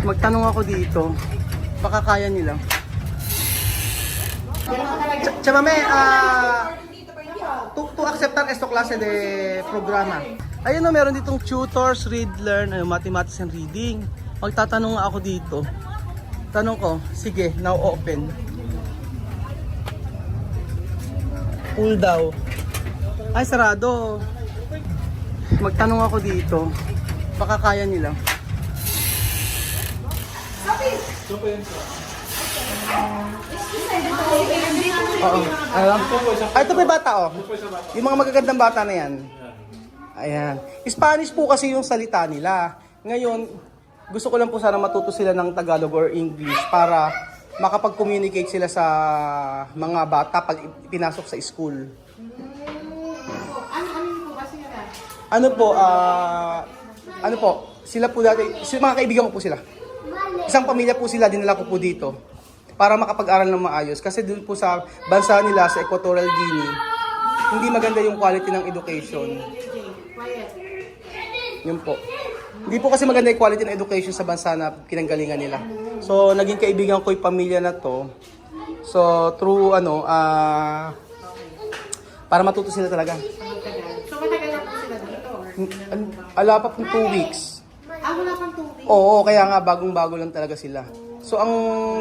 Magtanong ako dito. Baka kaya nila. Chamame, to acceptar esta klase de programa. Ayun o, meron ditong tutors, read, learn, mathematics and reading. Magtatanong ako dito. Tanong ko, sige, now open. Pull daw. Ay, sarado. Magtanong ako dito. Baka kaya nila. Oo. Ay, ito pa yung bata, oh. Yung mga magagandang bata na yan. Ayan. Spanish po kasi yung salita nila. Ngayon, gusto ko lang po sana matuto sila ng Tagalog or English para makapag-communicate sila sa mga bata pag pinasok sa school. Ano po, sila po dati, mga kaibigan ko po sila. Isang pamilya po sila, dinala ko po dito para makapag-aral ng maayos. Kasi doon po sa bansa nila, sa Equatorial Guinea, hindi maganda yung quality ng education. Yun po. Hindi po kasi maganda yung quality ng education sa bansa na pinanggalingan nila. So, naging kaibigan ko yung pamilya na to. So, through para matuto sila talaga. So, matagal na po sila dito? Ala pa pong 2 weeks. Wala pang 2 weeks? Oo, kaya nga bagong-bago lang talaga sila. So, ang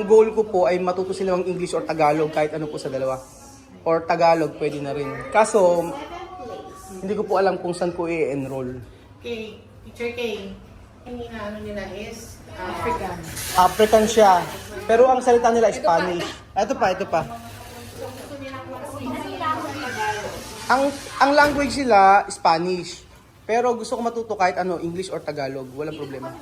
goal ko po ay matuto sila ng English or Tagalog, kahit ano po sa dalawa. Or Tagalog, pwede na rin. Kaso, hindi ko po alam kung saan ko i-enroll. Okay, Teacher K, hindi na ano nila is African. African siya. Pero ang salita nila is Spanish. Ito pa. Ang language nila, Spanish. Pero gusto ko matuto kahit ano, English or Tagalog. Walang problema.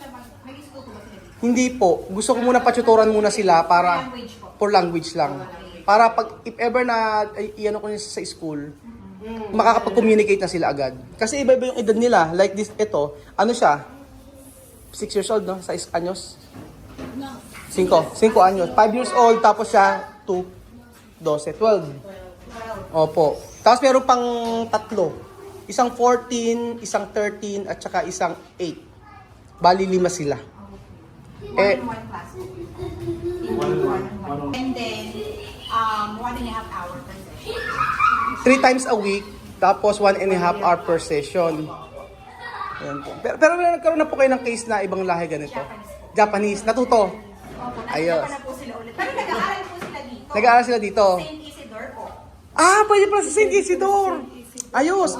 Hindi po. Gusto ko muna patutoran muna sila para for language lang. Para pag if ever na iano ko sa school, makakapag-communicate na sila agad. Kasi iba-iba yung edad nila. Like this, ito, ano siya? 6 years old, no? 6 anyos? 5 anyos. 5 years old, tapos siya 2, 12, 12. Opo. Tapos meron pang 3. Isang 14, isang 13, at saka isang 8. Bali 5 sila. One class. And then, 1.5 hour per session. 3 times a week, tapos 1.5 hour per session. Ayan po. Pero nagkaroon na po kayo ng case na ibang lahi ganito? Japanese. Natuto? Opo, Ayos. na po sila ulit. Pero nag-aaral po sila dito. Nag-aaral sila dito? St. Isidore po. Pwede pala sa St. Isidore. Ayos.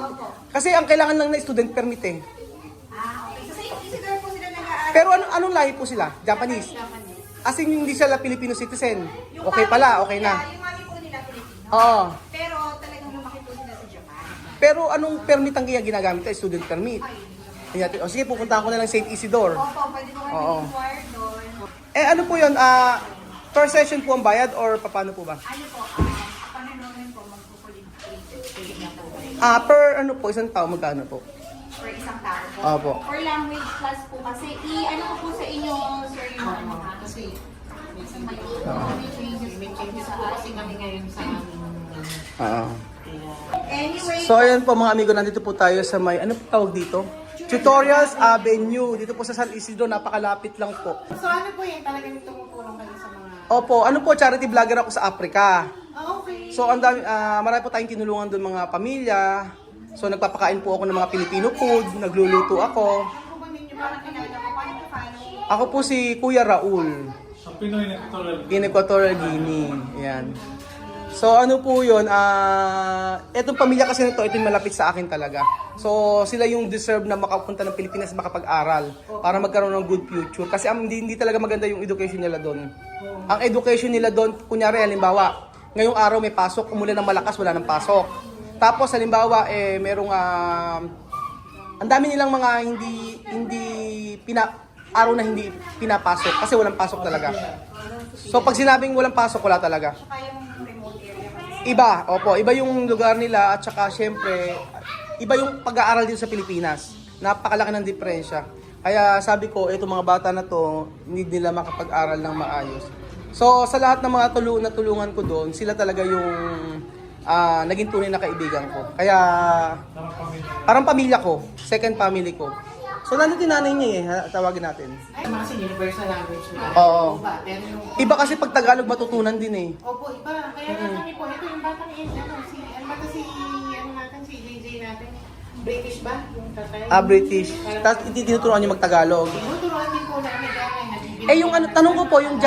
Kasi ang kailangan lang na student permit eh. Okay. Sa St. Isidore po sila nag-aaral. Pero anong lahi po sila? Japanese? As in, hindi sila Filipino citizen. Okay pala, okay na. Yung mami po nila Pilipino. Oo. Pero talagang lumaki po sila sa Japan. Pero anong permit ang ginagamit? Student permit. Sige, pupuntahan ko na lang St. Isidore. Opo, pwede po Oo. kami inquire doon. Ano po yun? Per session po ang bayad or paano po ba? Ano po, upon enrollment po, magpupulit na po. Per ano po, isang tao magkano po? For isang tao po. Opo. For language class po kasi, ano ko po sa inyo, sir, yung ano Kasi may changes may changes po kasi kami ngayon sa Anyway, So ayan po mga amigo, nandito po tayo sa may, ano po tawag dito? Tutorials Avenue. Dito po sa San Isidro, napakalapit lang po. So ano po yun, talagang tumutulong kayo sa mga... Opo, ano po, charity vlogger ako sa Africa. Okay. So ang dami, marami po tayong tinulungan doon mga pamilya. So nagpapakain po ako ng mga Filipino food, nagluluto ako. Ano ba ninyo, parang kinala ko, paano po follow? Ako po si Kuya Raul. Ang Pinoy na Equatorial. In Equatorial Guinea. Ayan. So ano po yun, etong pamilya kasi nito, ito yung malapit sa akin talaga. So sila yung deserve na makapunta ng Pilipinas makapag-aral para magkaroon ng good future. Kasi hindi talaga maganda yung education nila doon. Ang education nila doon, kunyari halimbawa, ngayong araw may pasok, umulan ng malakas, wala ng pasok. Tapos halimbawa, merong, ang dami nilang mga araw na hindi pinapasok kasi walang pasok talaga. So pag sinabing walang pasok, wala talaga. Iba, opo, iba yung lugar nila at saka syempre, iba yung pag-aaral din sa Pilipinas. Napakalaki ng diferensya. Kaya sabi ko, itong mga bata na to, hindi nila makapag-aral ng maayos. So sa lahat ng mga natulungan ko doon, sila talaga yung naging tunay na kaibigan ko. Kaya parang pamilya ko, second family ko. So, nandito yung nanay niya eh. Tawagin natin. Ay, kasi universal language na. Oo. Iba, pero yung... Iba kasi pag Tagalog matutunan din eh. Opo, iba. Kaya nga kami po, ito yung batang si JJ natin. British ba? Yung tatay? British. Tapos tinuturuan niyo mag-Tagalog. Tinuturuan din po namin dahil Eh, yung ano, tanong ko po, yung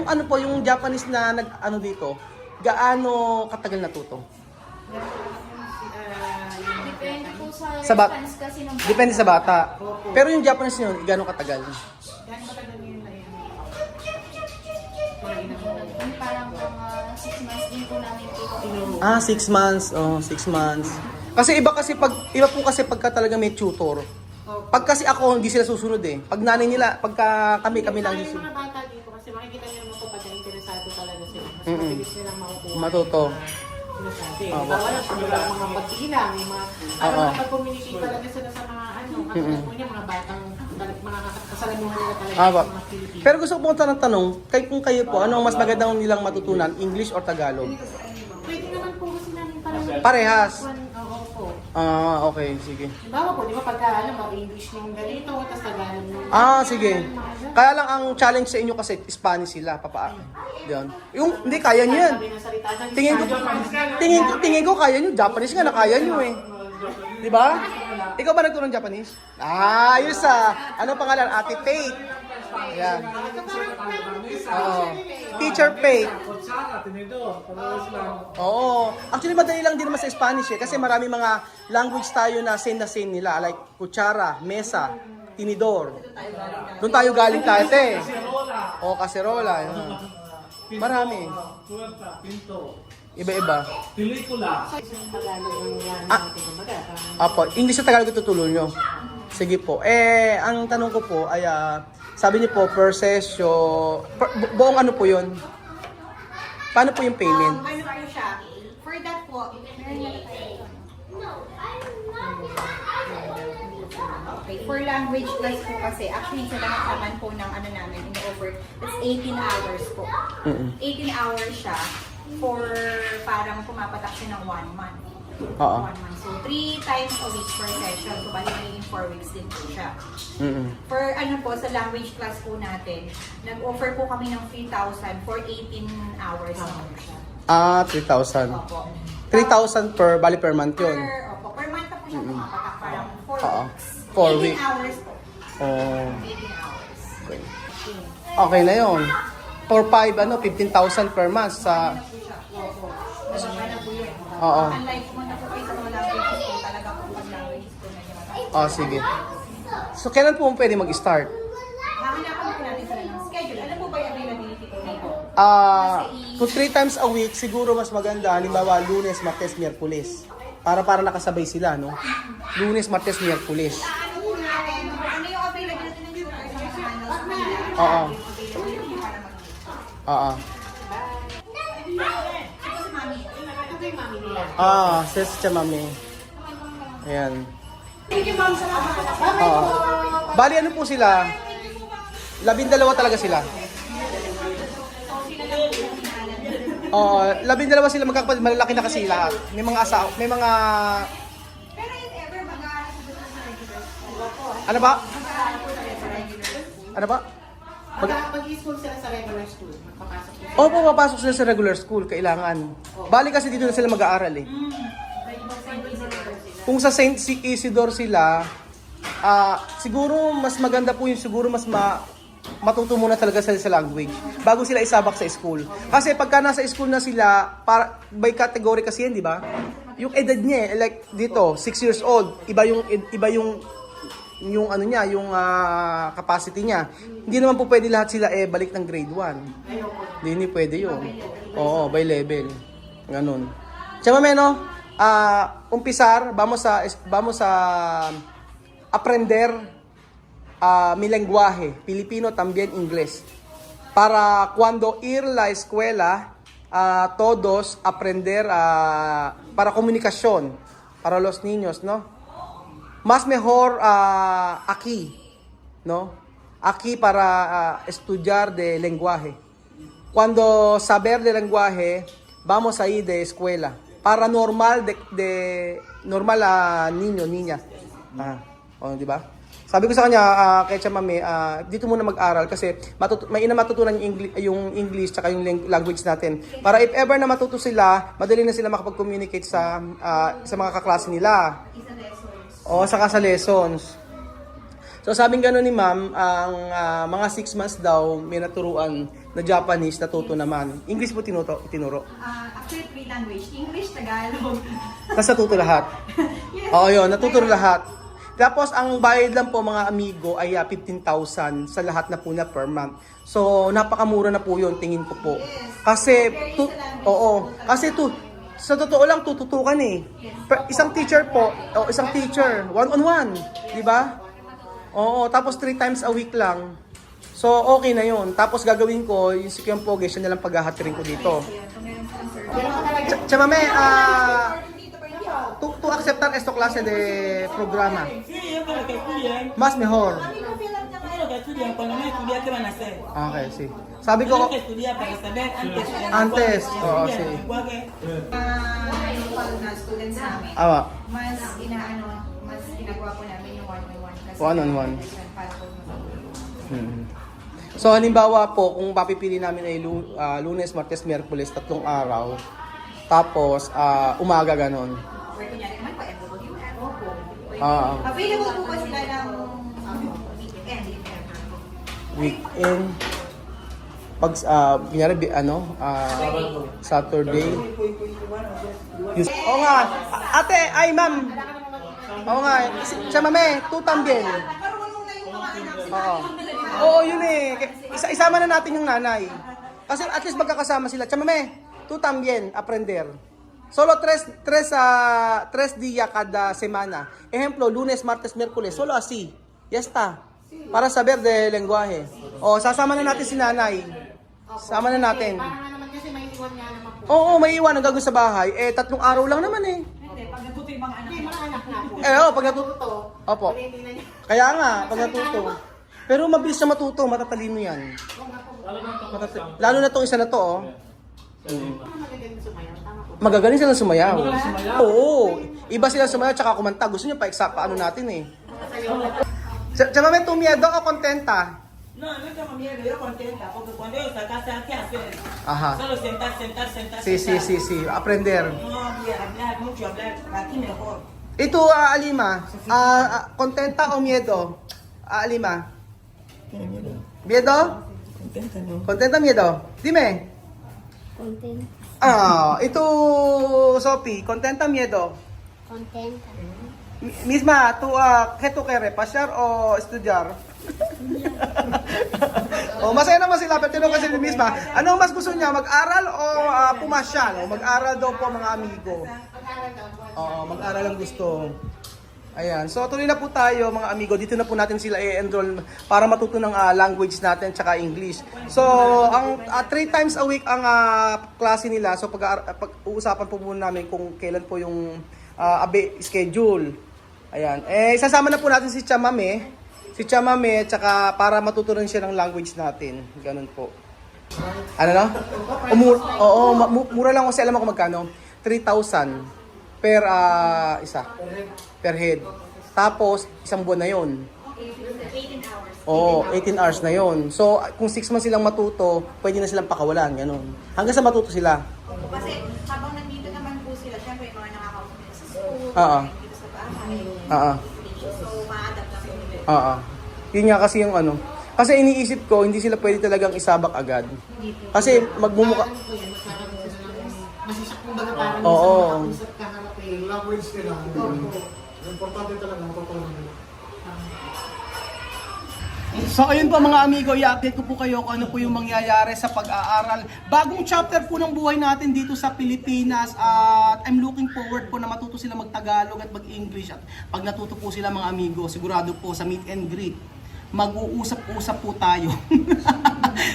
ano po, yung Japanese na nag-ano dito, gaano katagal natuto? Depende po sa Sa bat- response kasi ng bata. Depende sa bata. Pero yung Japanese yun, gaano katagal? Gano'n matagal yun na yun? Yung parang mga 6 months din po namin po. 6 months. Oh, 6 months. Kasi iba po kasi pagka talaga may tutor. Pag kasi ako, hindi sila susunod eh. Pag nanay nila, pagka kami lang Yung susunod. mga bata dito kasi makikita niyo naman po pag interesado talaga sila. Mas mabilis nilang makukuha. Matuto. Sinasabi. Oo. Bawal ang mga pagsilang, yung mga Oo. pag-communicate talaga sila sa mga katulad po niya, mga batang, mga kasalamuhan nila talaga Ah, sa mga Pilipino. Pero gusto ko po tanong, kung kayo po, ano ang mas magandang nilang matutunan? English or Tagalog? Pwede naman po kasi namin parang Parehas. Oo po. Okay, sige. Bawa po, di ba pagka English ng ganito, tapos Tagalog ng Sige. Kaya lang ang challenge sa inyo kasi Spanish sila, Diyan. Hindi kaya niyo yan. sabi ng salita na Tingin ko kaya niyo. Japanese nga na kaya niyo eh. 'Di ba? Ikaw ba nagturo ng Japanese? Ayos ah. Ano pangalan? Ate Faith. Yan. Oo. Teacher Faith. Oo. Actually, madali lang din naman sa Spanish eh. Kasi marami mga language tayo na same nila. Like kutsara, mesa, tinidor. Doon tayo galing tayo eh. O, kaserola. Yun. Marami. Iba-iba. Tagalog ng yan natin kumbaga. Apo, English sa Tagalog tutulong nyo. Sige po. Ang tanong ko po ay, sabi niyo po, per session, buong ano po yun? Paano po yung payment? Ano po siya? For that po, okay. For language class po kasi, actually sa lahat naman po ng ano namin, in-offer, it's 18 hours po. 18 hours siya for parang pumapatak siya ng 1 month. Oo. 1 month. So, 3 times a week per session. So, bali in 4 weeks din po siya. For ano po, sa language class po natin, nag-offer po kami ng 3,000 for 18 hours naman siya. 3,000. Opo. 3,000 per month yun. Per month na po siya pumapatak. Parang 4 Oo. weeks. 4 18 weeks. hours po. 18 hours. Okay. Okay na yun. For 5, 15,000 per month sa... Oo. Unlike pumunta po kayo sa mga language school, talaga po pag language school na siya. Sige. So, kailan po pwede mag-start? Hahanapan po natin sila ng schedule. Alam po ba yung availability po nito? Kung 3 times a week, siguro mas maganda. Halimbawa, Lunes, Martes, Miyerkules. Para nakasabay sila, no? Lunes, Martes, Miyerkules. Ano po natin? Ano yung availability ng school or sa mga handles po nila? Oo. Yung availability para mag- Oo. Ito si Mami. Ito po yung mami nila. Sis siya, mami. Ayan. Thank you, ma'am, sa mga Oo. Bali, ano po sila? 12 talaga sila. Oo, 12 sila magkakapatid. Malalaki na kasi lahat. May mga asawa, may mga... Pero if ever mag-aaral po sa regular school, Ano ba? mag-aaral po sa regular school. Ano ba? Mag-i-school sila sa regular school. Magpapasok sila. Opo, papasok sila sa regular school. Kailangan. Bali kasi dito na sila mag-aaral eh. Kung sa St. Isidore sila, siguro mas maganda po yung siguro matuto muna talaga sila sa language bago sila isabak sa school. Kasi pagka nasa school na sila, by category kasi yan, di ba? Yung edad niya, like dito, 6 years old, iba yung ano niya, yung capacity niya. Hindi naman po pwede lahat sila balik ng grade 1. Hindi pwede yun. Oo, by level. Ganun. Tsaka no? Umpisar, vamos a aprender mi lenguaje, Filipino también inglés. Para cuando ir la escuela, todos aprender para comunicación para los niños, ¿no? Más mejor aquí, ¿no? Aquí para estudiar de lenguaje. Cuando saber de lenguaje, vamos a ir de escuela. Para normal normal niño, niña. Di ba? Sabi ko sa kanya, kay Chamame, dito muna mag-aral kasi may matutunan yung English tsaka yung language natin. Para if ever na matuto sila, madali na sila makapag-communicate sa mga kaklase nila. O, saka sa lessons. So sabing gano'n ni ma'am, ang mga 6 months daw may naturuan na Japanese, natuto naman. English po tinuro. Actually, 3 language. English, Tagalog. Tapos natuto lahat. Yes. Oo, yun, natuto lahat. Tapos ang bayad lang po mga amigo ay 15,000 sa lahat na po na per month. So napakamura na po yun, tingin ko po. Kasi, sa totoo lang tututukan eh. Isang teacher po, isang teacher, one-on-one, di ba? Oo, tapos 3 times a week lang. So, okay na yun. Tapos gagawin ko, yung si Kuya Pogi, siya nalang paghahatirin ko dito. Chamame, tu aceptar esto clase de programa. Sí, ellos para que estudien. Mas mejor. Claro que estudian. Cuando no estudian, ¿qué van a hacer? Okay, sí. Sabi ko, Tienen que estudiar para saber antes. Antes, oo, Estudian sí. el lenguaje. Local na students namin, mas ginagawa po namin yung one-on-one. Kasi One-on-one. para po So halimbawa po, kung papipili namin ay Lunes, Martes, Miyerkules, 3 araw. Tapos umaga ganon. or kunyari naman pa MWM. Opo. Available po ba sila ng weekend? Weekend. Pag kunyari Saturday. Oo nga. Ate, ay ma'am. Oo nga. Chamame, tu también. Marunong na yung mga anak sila. Oo. Oo, yun eh. Isama na natin yung nanay. Kasi at least magkakasama sila. Chamame, tú también aprender. Solo tres días cada semana. Ejemplo, lunes, martes, miércoles. Solo así. Ya está. Para saber de lenguaje. O, sasama na natin si nanay. Sama na natin. Para nga naman kasi may iwan nga naman po. Oo, may iwan ang gagawin sa bahay. 3 araw lang naman eh. Hindi, pag natuto yung mga anak. Hindi, mga anak na po. Pag natuto. Opo. Hindi na niya. Kaya nga, pag natuto. Pero mabilis na matuto, matatalino yan. Lalo na tong isa na to, oh. Magagaling sumayaw. Tama po. Magagaling sila sumayaw. Oo. Iba sila sumayaw tsaka kumanta. Gusto niyo paano natin eh. Chamame, tu miedo o contenta? No, no tengo miedo, yo contenta, porque cuando ellos acá se ¿qué hacer? Ajá. Solo sentar, sentar, sentar. Sí. Aprender. No, hablar, mucho hablar, aquí mejor. Ito, Alima. Contenta o miedo? Alima. Tiene miedo. Miedo? Contenta, ¿no? Contenta, miedo? Dime. Contenta. Ito, Sophie. Contenta, miedo? Contenta. Misma, ¿qué tú quieres? ¿Pasear o estudiar? Masaya naman sila, pero tinong kasi ni Misma, anong mas gusto niya, mag-aral o pumasyal? Mag-aral daw po mga amigo. Oo, mag-aral ang gusto. Ayan, so tuloy na po tayo mga amigo, dito na po natin sila i-enroll para matuto ng language natin tsaka English. So, ang 3 times a week ang klase nila, so pag-uusapan po muna namin kung kailan po yung schedule. Ayan, sasama na po natin si Chamame. Tsaka para matuto rin siya ng language natin. Ganun po. Ano no? Mura lang kasi alam mo kung magkano? 3,000 per isa. Per head. Tapos, isang buwan na yon. 18 hours. Oo, 18 hours na yon. So, kung 6 months silang matuto, pwede na silang pakawalan. Ganun. Hanggang sa matuto sila. Kasi habang nandito naman po sila, syempre yung mga nakakausap nila sa school, Oo. dito sa bahay, Oo. so ma-adapt lang po nila. Oo. Yun nga kasi yung ano. Kasi iniisip ko, hindi sila pwede talagang isabak agad. Kasi magmumuka... Ano po yan, magkakaroon sila ng masisak kung baga parang Oo. makausap kaharap eh. Yung language nila, Opo. importante talaga matutunan nila. So ayun po mga amigo, i-update ko po kayo kung ano po yung mangyayari sa pag-aaral. Bagong chapter po ng buhay natin dito sa Pilipinas at I'm looking forward po na matuto sila mag-Tagalog at mag-English. At pag natuto po sila mga amigo, sigurado po sa meet and greet, mag-uusap-usap po tayo.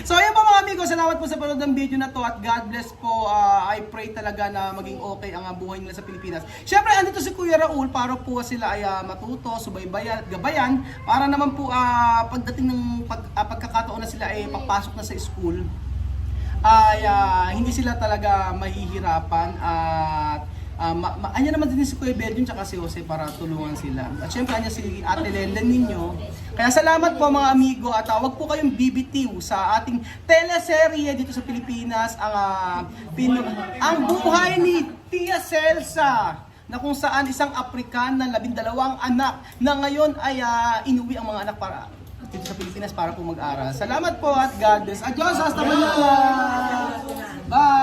So ayun po mga amigo, salamat po sa panood ng video na to at God bless po. I pray talaga na maging okay ang buhay nila sa Pilipinas. Siyempre andito si Kuya Raul para po sila ay matuto, subaybayan, gabayan para naman po pagdating ng pagkakataon na sila ay papasok na sa school ay hindi sila talaga mahihirapan at Anya naman din si Kuya Belgium tsaka si Jose para tulungan sila. At syempre, anya si Ate Lenden ninyo. Kaya salamat po mga amigo at wag po kayong bibitiw sa ating teleserye dito sa Pilipinas, ang buhay ni Tia Celsa, na kung saan isang Afrikan na 12 anak na ngayon ay inuwi ang mga anak para dito sa Pilipinas para po mag-aral. Salamat po at God bless. Adios, hasta mañana! Bye!